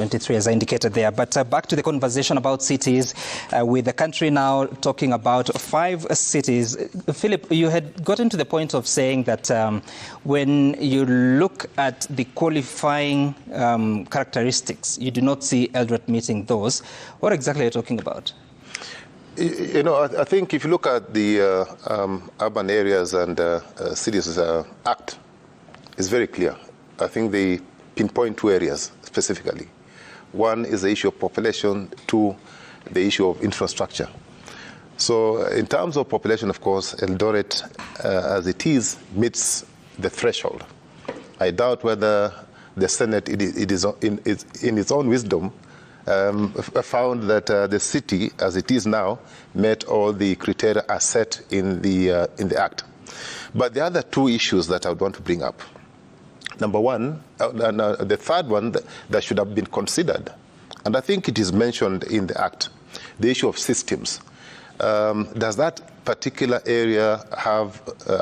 23, as I indicated there. But back to the conversation about cities, with the country now talking about 5 cities. Philip, you had gotten to the point of saying that when you look at the qualifying characteristics, you do not see Eldoret meeting those. What exactly are you talking about? You know, I think if you look at the Urban Areas and Cities Act, it's very clear. I think they pinpoint 2 areas specifically. One is the issue of population, 2, the issue of infrastructure. So in terms of population, of course, Eldoret, as it is, meets the threshold. I doubt whether the Senate, in its own wisdom, found that the city, as it is now, met all the criteria as set in the Act. But the other 2 issues that I would want to bring up. Number one, the third one that should have been considered, and I think it is mentioned in the Act, the issue of systems. Does that particular area have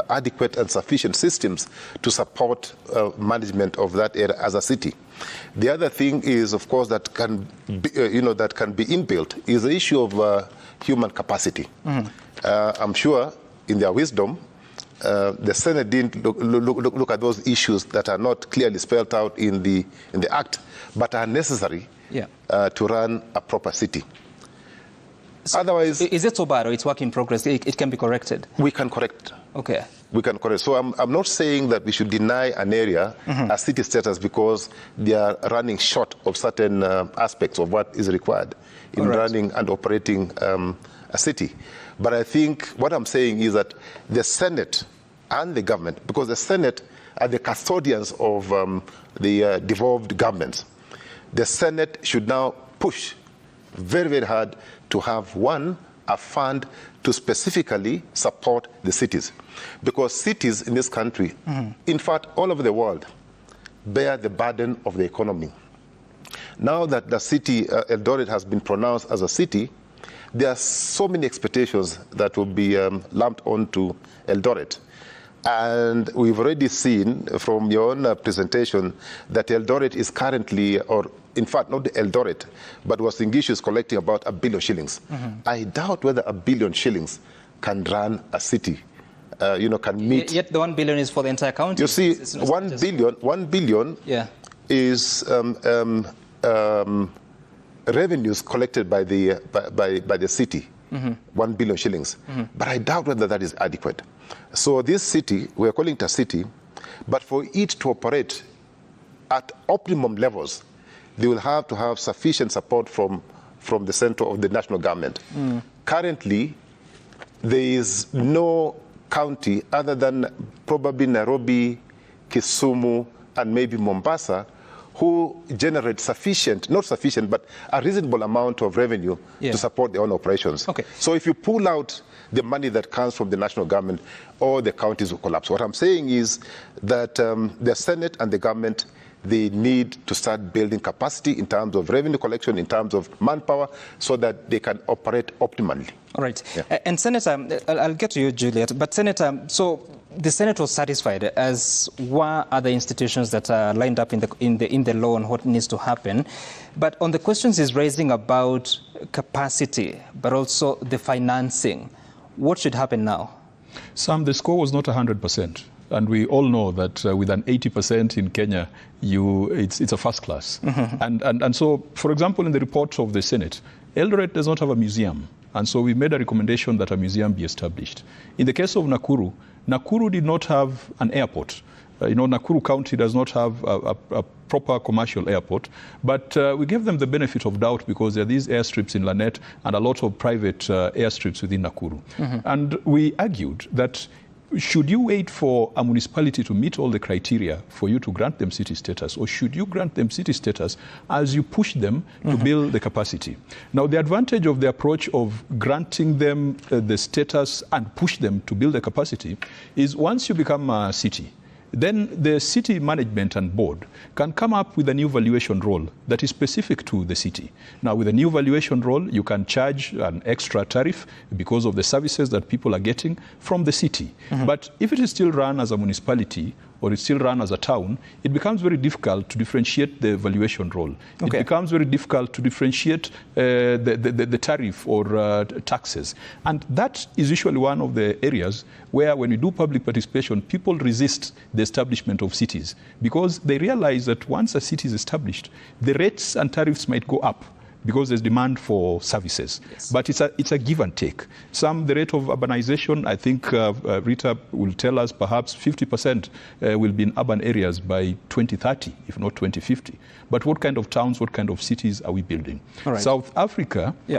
adequate and sufficient systems to support management of that area as a city? The other thing is, of course, that can be, that can be inbuilt is the issue of human capacity. I'm sure, in their wisdom, the Senate didn't look at those issues that are not clearly spelled out in the Act, but are necessary to run a proper city. So otherwise, is it so bad, or it's work in progress? It can be corrected. We can correct. Okay. We can correct. So I'm not saying that we should deny an area a city status because they are running short of certain aspects of what is required in running and operating a city. But I think what I'm saying is that the Senate and the government, because the Senate are the custodians of the devolved governments, the Senate should now push very, very hard to have a fund to specifically support the cities. Because cities in this country, in fact, all over the world, bear the burden of the economy. Now that the city, Eldoret, has been pronounced as a city, there are so many expectations that will be lumped onto Eldoret. And we've already seen from your own presentation that Eldoret is currently, or in fact, not Eldoret, but Uasin Gishu is collecting about 1 billion shillings. I doubt whether 1 billion shillings can run a city, can meet. Yet the 1 billion is for the entire county. You see, 1 billion is revenues collected by the city, 1 billion shillings. But I doubt whether that is adequate. So this city, we're calling it a city, but for it to operate at optimum levels, they will have to have sufficient support from the center of the national government. Currently, there is no county other than probably Nairobi, Kisumu, and maybe Mombasa, who generate sufficient, not sufficient, but a reasonable amount of revenue to support their own operations. Okay. So if you pull out the money that comes from the national government, all the counties will collapse. What I'm saying is that the Senate and the government, they need to start building capacity in terms of revenue collection, in terms of manpower, so that they can operate optimally. All right. And Senator, I'll get to you, Juliet, but Senator, so the Senate was satisfied, as were other institutions that are lined up in the law on what needs to happen. But on the questions he's raising about capacity, but also the financing, what should happen now? Sam, the score was not 100%. And we all know that with an 80% in Kenya, it's a first class. And so, for example, in the report of the Senate, Eldoret does not have a museum. And so we made a recommendation that a museum be established. In the case of Nakuru, Nakuru did not have an airport. Nakuru County does not have a proper commercial airport, but we gave them the benefit of doubt because there are these airstrips in Lanet and a lot of private airstrips within Nakuru. And we argued that should you wait for a municipality to meet all the criteria for you to grant them city status, or should you grant them city status as you push them to build the capacity? Now, the advantage of the approach of granting them the status and push them to build the capacity is once you become a city, then the city management and board can come up with a new valuation role that is specific to the city. Now, with a new valuation role, you can charge an extra tariff because of the services that people are getting from the city. But if it is still run as a municipality or it's still run as a town, it becomes very difficult to differentiate the valuation role. Okay. It becomes very difficult to differentiate the tariff or taxes. And that is usually one of the areas where when we do public participation, people resist the establishment of cities because they realize that once a city is established, the rates and tariffs might go up because there's demand for services. Yes. But it's a give and take. The rate of urbanization, I think Rita will tell us perhaps 50% will be in urban areas by 2030, if not 2050. But what kind of towns, what kind of cities are we building? All right. South Africa, yeah.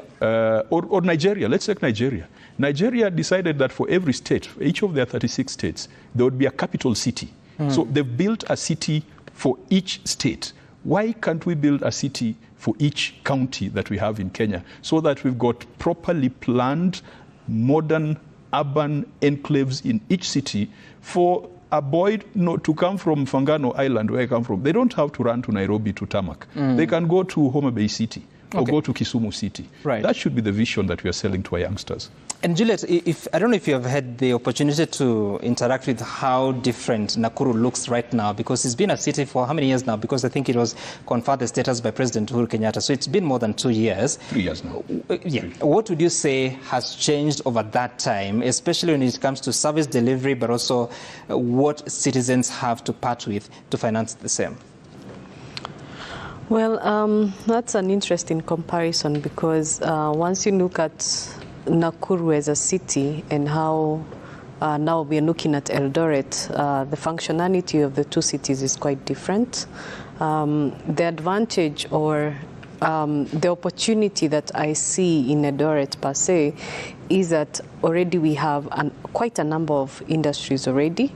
or Nigeria, let's take Nigeria. Nigeria decided that for every state, for each of their 36 states, there would be a capital city. So they've built a city for each state. Why can't we build a city for each county that we have in Kenya so that we've got properly planned, modern, urban enclaves in each city for a boy to come from Fangano Island, where I come from? They don't have to run to Nairobi to Tarmac. They can go to Homa Bay City or go to Kisumu City. Right. That should be the vision that we are selling to our youngsters. And Juliet, I don't know if you have had the opportunity to interact with how different Nakuru looks right now, because it's been a city for how many years now? Because I think it was conferred the status by President Uhuru Kenyatta, so it's been more than 2 years. 3 years now. Yeah. What would you say has changed over that time, especially when it comes to service delivery, but also what citizens have to part with to finance the same? Well, that's an interesting comparison because once you look at Nakuru as a city and how now we are looking at Eldoret, the functionality of the two cities is quite different. The advantage or the opportunity that I see in Eldoret per se is that already we have quite a number of industries already.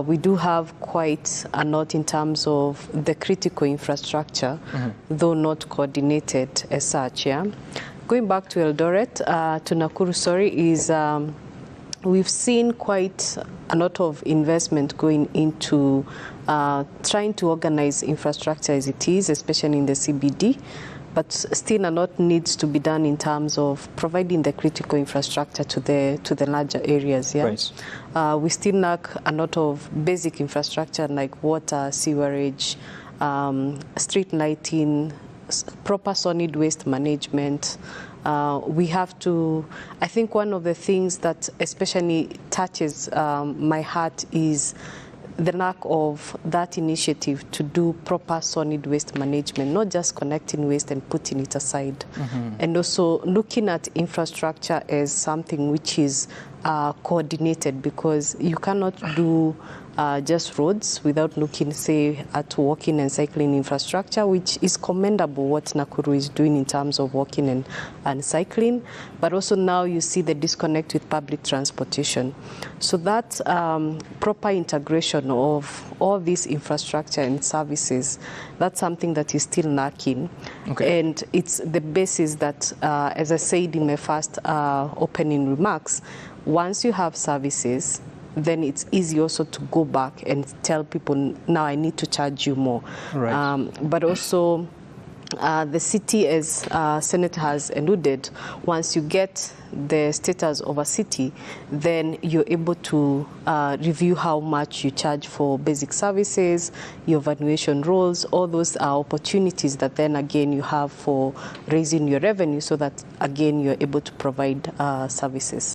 We do have quite a lot in terms of the critical infrastructure, though not coordinated as such, yeah. Going back to Eldoret, to Nakuru, is we've seen quite a lot of investment going into trying to organize infrastructure as it is, especially in the CBD. But still a lot needs to be done in terms of providing the critical infrastructure to the larger areas. Yeah? Right. We still lack a lot of basic infrastructure like water, sewerage, street lighting, proper solid waste management. We have to, I think one of the things that especially touches my heart is the lack of that initiative to do proper solid waste management, not just collecting waste and putting it aside. And also looking at infrastructure as something which is coordinated, because you cannot do just roads without looking, say, at walking and cycling infrastructure, which is commendable what Nakuru is doing in terms of walking and cycling. But also now you see the disconnect with public transportation. So that proper integration of all this infrastructure and services, that's something that is still lacking. Okay. And it's the basis that, as I said in my first opening remarks, once you have services, then it's easy also to go back and tell people, now I need to charge you more. Right. But also, the city, as Senate has alluded, once you get the status of a city, then you're able to review how much you charge for basic services, your valuation roles. All those are opportunities that then again you have for raising your revenue so that again you're able to provide services.